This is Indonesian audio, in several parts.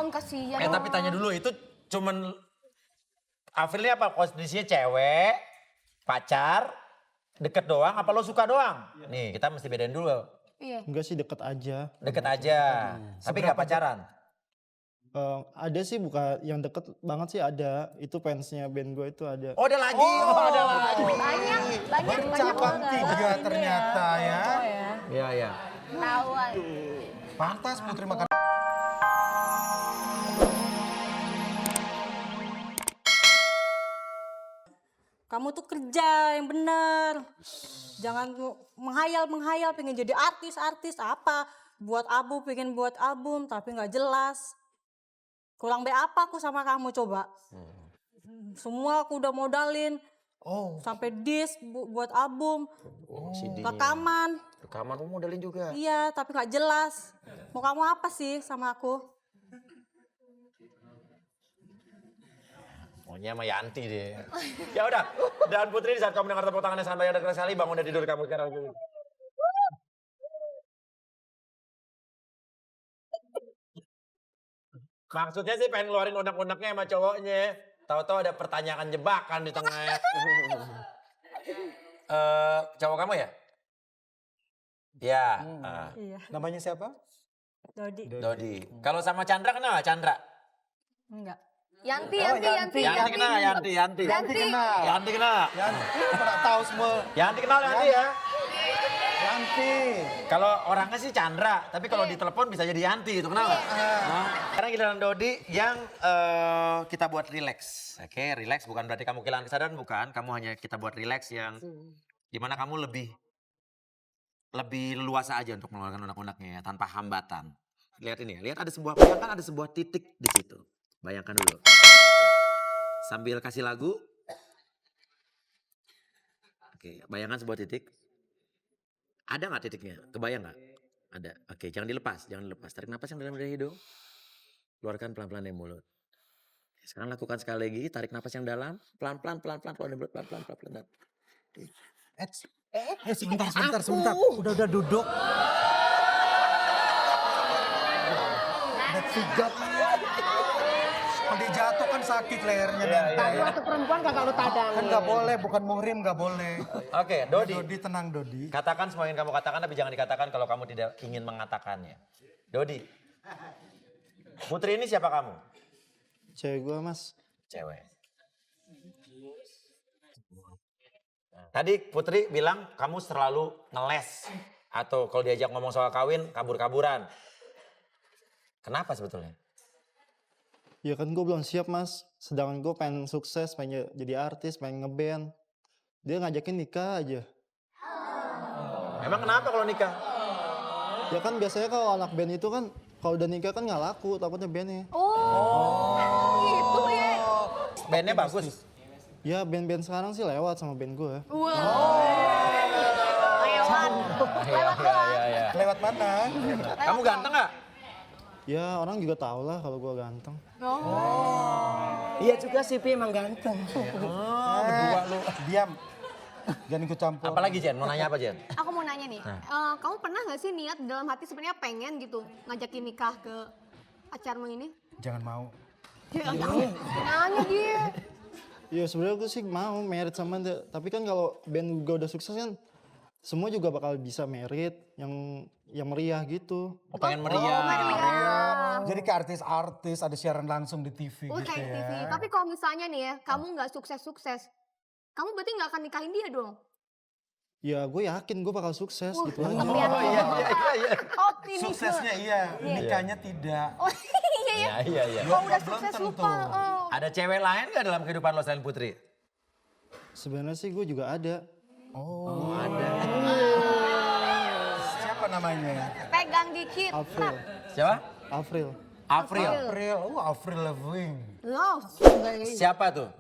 dong, kasihan. Tapi tanya dulu, itu cuman Avril ini apa? Kondisinya cewek, pacar, deket doang, apa lo suka doang? Nih, kita mesti bedain dulu. Iya. Enggak sih, deket aja. Deket aja, tapi gak pacaran? Ada sih, bukan yang deket banget sih ada. Itu fansnya band gue itu ada. Oh, ada lagi. Ada lagi. Banyak. Bercabang 3 ternyata ya. Iya, iya. Tawan. Pantas Putri makan. Kamu tuh kerja yang bener. Jangan menghayal pengen jadi artis apa. Buat pengen buat album tapi nggak jelas. Kurang baik apa aku sama kamu coba. Semua aku udah modalin. Sampai disk buat album. Rekaman. Rekaman kamu modelin juga? Iya tapi nggak jelas. Mau kamu apa sih sama aku? Maunya sama Yanti deh. Ya udah, dan Putri saat kamu dengar tepuk tangannya sangat banyak dan keras sekali, bangun dari tidur kamu sekarang. Maksudnya sih pengen ngeluarin unek-uneknya sama cowoknya. Tahu-tahu ada pertanyaan jebakan di tengah. Cowok kamu ya? Ya. Iya. Namanya siapa? Dodi. Kalau sama Chandra kenal Chandra? Enggak. Yanti. Yanti kenal, Yanti. Yanti kenal. Yanti kenal. Yanti pada tahu semua. Yanti kenal Yanti ya? Yanti. Kalau orangnya sih Chandra, tapi kalau di telepon bisa jadi Yanti, itu kenal nggak? Sekarang giliran Dodi yang kita buat relax. Oke, relax bukan berarti kamu kehilangan kesadaran, bukan. Kamu hanya kita buat relax yang dimana kamu lebih luasa aja untuk mengeluarkan unek-uneknya ya, tanpa hambatan. Lihat ini ya, bayangkan ada sebuah titik di situ. Bayangkan dulu. Sambil kasih lagu. Oke, bayangkan sebuah titik. Ada nggak titiknya? Kebayang nggak? Ada. Oke, jangan dilepas. Tarik napas yang dalam dari hidung. Keluarkan pelan-pelan dari mulut. Sekarang lakukan sekali lagi. Tarik napas yang dalam. Pelan-pelan, keluar dari mulut. Pelan-pelan. Sebentar. Udah duduk. Udah sigap. Kalau dia jatuh kan sakit lehernya. Tadi waktu perempuan kagak lu tadang. Kan nggak boleh, bukan muhrim nggak boleh. Oke, Dodi. Dodi tenang Dodi. Katakan semua yang kamu katakan, tapi jangan dikatakan kalau kamu tidak ingin mengatakannya. Dodi. Putri ini siapa kamu? Cewek gue, Mas. Cewek. Tadi Putri bilang kamu selalu ngeles. Atau kalau diajak ngomong soal kawin, kabur-kaburan. Kenapa sebetulnya? Ya kan gue belum siap, Mas. Sedangkan gue pengen sukses, pengen jadi artis, pengen ngeband. Dia ngajakin nikah aja. Emang kenapa kalau nikah? Ya kan biasanya kalau anak band itu kan, kalau udah nikah kan nggak laku, takutnya bandnya. Gitu ya. Bandnya bagus. Ya band-band sekarang sih lewat sama band gue. Lewat mana? Kamu ganteng gak? Ya orang juga tau lah kalau gue ganteng. Iya juga sih, Pi, emang ganteng. Berdua lu. Diam. Jangan ikut campur. Apalagi Jen, mau nanya apa Jen? Aku mau nanya nih, kamu pernah gak sih niat dalam hati sebenarnya pengen gitu ngajakin nikah ke pacarmu ini? Jangan mau. Nanya dia. Ya sebenarnya gue sih mau merit sama dia. Tapi kan kalau band gue udah sukses kan, semua juga bakal bisa merit yang meriah gitu. Oh, pengen meriah. Jadi ke artis-artis ada siaran langsung di TV gitu Kayak ya. TV. Tapi kalau misalnya nih ya, kamu nggak sukses-sukses, kamu berarti nggak akan nikahin dia dong? Ya gue yakin gue bakal sukses gitu aja. Iya. Optimisme. Suksesnya iya, nikahnya tidak. Oh iya. Iya. Kalau udah Belum sukses tentu. lupa. Ada cewek lain gak dalam kehidupan lo selain Putri? Sebenarnya sih gue juga ada. Ada. Siapa namanya? Pegang dikit. Avril. Siapa? Avril. Avril. Avril Lavigne. Loh. Siapa tuh?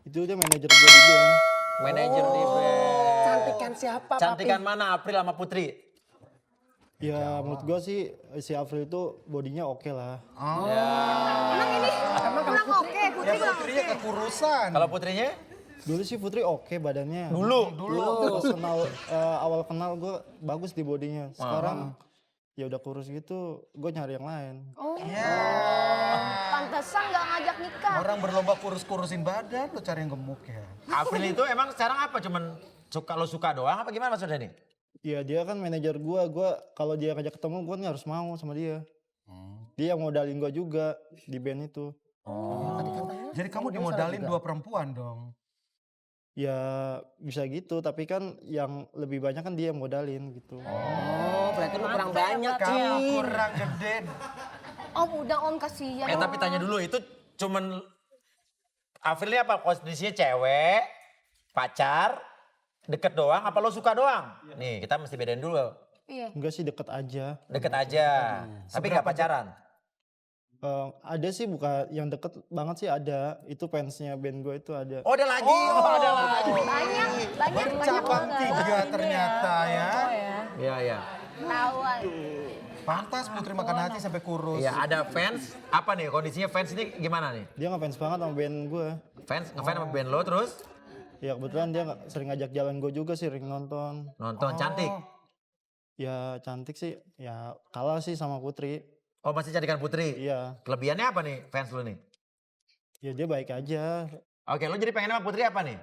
Itu dia manajer gue di band. Manajer di band. Cantikan siapa, Cantikan mana Avril sama Putri? Ya menurut gue sih si Avril itu bodinya oke lah. Emang kurang oke, Putri nggak Putrinya oke. kekurusan. Kalau Putrinya? Dulu sih Putri oke badannya. Dulu. Pas kenal, awal kenal gue bagus di bodinya. Sekarang ya udah kurus gitu, gue nyari yang lain. Oh. Pantesan nggak ngajak nikah. Orang berlomba kurus-kurusin badan, lo cari yang gemuk ya. April itu emang sekarang apa? Cuman suka doang apa gimana maksudnya nih? Ya dia kan manajer gue kalau dia ngajak ketemu gue harus mau sama dia. Dia yang modalin gue juga di band itu. Jadi kamu dimodalin 2 perempuan dong. Ya bisa gitu, tapi kan yang lebih banyak kan dia yang modalin gitu. Oh, berarti lu kurang banyak, Kamu Cin. kurang gede. Om udah om kasihan. Tapi tanya dulu itu cuman April ini apa kondisinya cewek, pacar, deket doang apa lo suka doang? Nih kita mesti bedain dulu. Iya. Enggak sih, deket aja. Deket aja, tapi gak pacaran. Ada sih, bukan yang deket banget sih ada. Itu fansnya band gue itu ada. Oh ada lagi, ada lagi. Banyak Cabang 3 ternyata ya. Iya, iya. tahuan. Pantas Putri makan hati sampai kurus. Iya ada fans, apa nih kondisinya fans ini gimana nih? Dia ngefans banget sama band gue. Ngefans sama band lo terus Ya kebetulan dia sering ngajak jalan gue juga, sering nonton. nonton cantik. Ya cantik sih, ya kalah sih sama Putri. Oh masih cantikan Putri. Iya, Kelebihannya apa nih fans lo nih? ya dia baik aja. Oke lo jadi pengen sama Putri apa nih?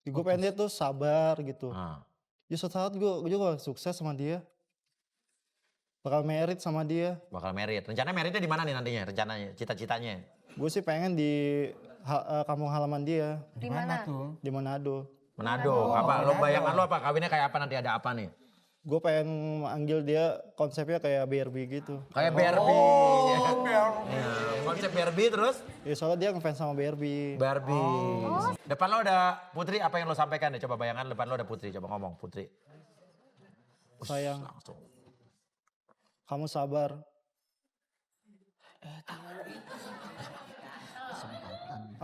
Gue pengen dia tuh sabar gitu. Ah. Ya suatu saat gue juga sukses sama dia. Bakal merit sama dia. Bakal merit. Rencananya meritnya di mana nih nantinya? Rencananya, cita-citanya? Gue sih pengen di kampung halaman dia, Di mana tuh? di Manado. Manado. Apa? Lo bayangan lo apa? Kawinnya kayak apa nanti ada apa nih? Gue pengen manggil dia konsepnya kayak BRB gitu. Kayak Barbie. Ya, konsep Barbie terus Ya soalnya dia ngefans sama BRB. Barbie. Depan lo ada Putri, apa yang lo sampaikan nih? Coba bayangan depan lo ada Putri, coba ngomong Putri. Sayang, Langsung. kamu sabar.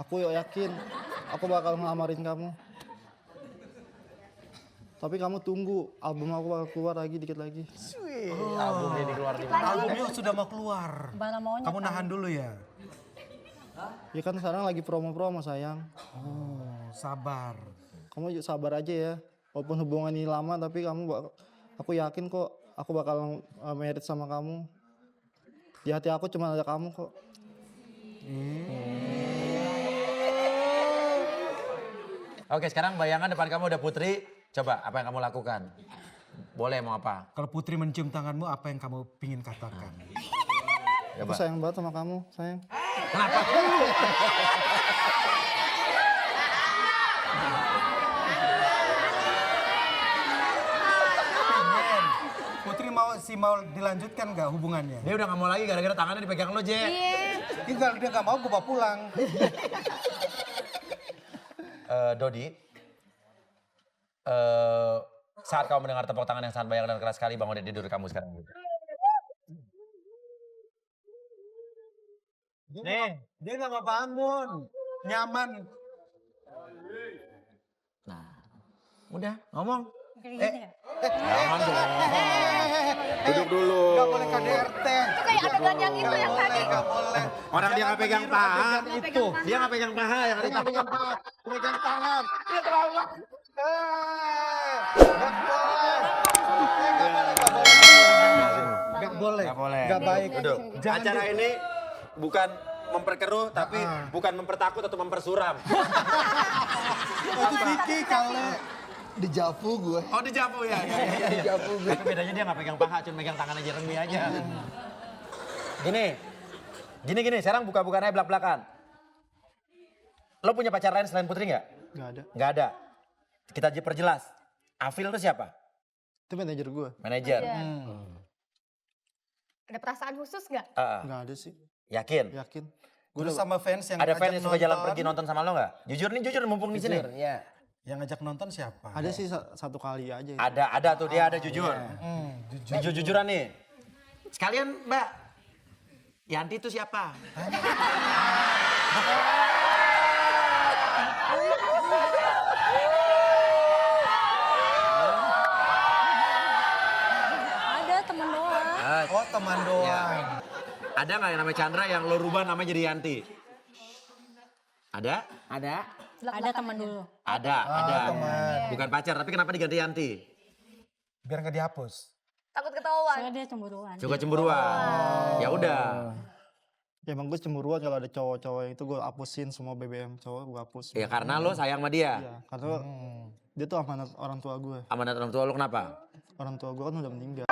Aku yakin, aku bakal ngelamarin kamu. Tapi kamu tunggu, album aku bakal keluar lagi dikit lagi. Albumnya dikeluar di mana? Albumnya sudah mau keluar. Mana maunya? Kamu nahan dulu ya. Ya kan sekarang lagi promo-promo sayang. Oh, sabar. Kamu juga sabar aja ya. Walaupun hubungan ini lama tapi aku yakin kok aku bakal merit sama kamu. Di hati aku cuma ada kamu kok. Oke sekarang bayangan depan kamu ada Putri. Coba apa yang kamu lakukan? Boleh mau apa? Kalau Putri mencium tanganmu, apa yang kamu pingin katakan? Aku sayang banget sama kamu, sayang. Kenapa? Putri mau dilanjutkan nggak hubungannya? Dia udah gak mau lagi gara-gara tangannya dipegang lo, Je. Tinggal dia nggak mau, gue bawa pulang. Dodi, saat kamu mendengar tepuk tangan yang sangat banyak dan keras sekali, bangun dari tidur kamu sekarang. Nih, dia nggak mau bangun. Nyaman. Nah, udah ngomong. Jangan dong. Duduk dulu. Gak boleh KDRT. Itu kayak adegan yang itu yang tadi. Gak boleh. Orang dia nggak pegang paha. Itu. Dia nggak pegang paha yang ada Dia pegang tangan. Pegang tangan. Dia terlalu. Gak boleh. Gak boleh. Gak baik. Duduk. Jangan Acara ini bukan memperkeruh tapi bukan mempertakut atau mempersuram. Itu Vicky kali. Dijapu gue. Oh dijapu ya. Dijapu gue. Tapi bedanya dia nggak pegang paha, cuma megang tangan aja rembi aja. Gini. Sekarang buka-bukaan aja belak-belakan. Lo punya pacar lain selain Putri nggak? Gak ada. Nggak ada. Kita aja perjelas. Afil itu siapa? Itu manajer gue. Manajer. Ada perasaan khusus nggak? Gak ada sih. Yakin? Yakin. Gue sama fans yang Ada ngajak fans yang suka jalan nonton. pergi nonton sama lo nggak? Jujur mumpung di sini. Ya. Yang ngajak nonton siapa? Ada sih satu kali aja. Ada tuh dia ada jujur. Jujur. Jujur-jujuran nih. Sekalian Mbak, Yanti itu siapa? Ada temen doang. Oh teman doang. Ada nggak yang namanya Chandra yang lo rubah namanya jadi Yanti? Ada? Ada. Ada temen dulu. Ada. teman. Bukan pacar, tapi kenapa diganti Yanti? Biar nggak dihapus. Takut ketahuan cemburuan. Soalnya dia cemburuan. Suka cemburuan. Ya udah. Ya emang gue cemburuan kalau ada cowok-cowok yang itu gue hapusin semua BBM cowok gue hapus. Ya karena lo sayang sama dia. Iya, karena dia tuh amanat orang tua gue. Amanat orang tua lo kenapa? Orang tua gue kan udah meninggal.